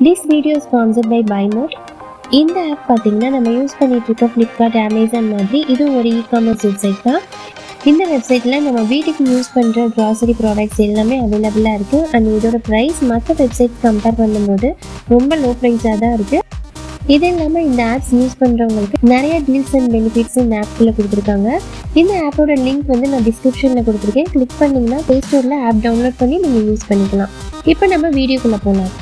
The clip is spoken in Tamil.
This video is sponsored by BuyMote. இந்த ஆப் பார்த்தீங்கன்னா நம்ம யூஸ் பண்ணிட்டு இருக்க ஃப்ளிப்கார்ட், அமேசான் மாதிரி இது ஒரு இ-காமர்ஸ் வெப்சைட் தான். இந்த வெப்சைட்டில் நம்ம வீட்டுக்கு யூஸ் பண்ணுற க்ராசரி ப்ராடக்ட்ஸ் எல்லாமே அவைலபிளாக இருக்குது. அண்ட் இதோட ப்ரைஸ் மற்ற வெப்சைட் கம்பேர் பண்ணும்போது ரொம்ப லோ ப்ரைஸாக தான் இருக்குது. இது இல்லாமல் இந்த ஆப்ஸ் யூஸ் பண்ணுறவங்களுக்கு நிறைய டீல்ஸ் அண்ட் பெனிஃபிட்ஸ் இந்த ஆப்குள்ளே கொடுத்துருக்காங்க. இந்த ஆப்போட லிங்க் நான் டிஸ்கிரிப்ஷனில் கொடுத்துருக்கேன். கிளிக் பண்ணிங்கன்னா ப்ளே ஸ்டோரில் ஆப் டவுன்லோட் பண்ணி நீங்கள் யூஸ் பண்ணிக்கலாம். இப்போ நம்ம வீடியோக்குள்ளே போகலாம்.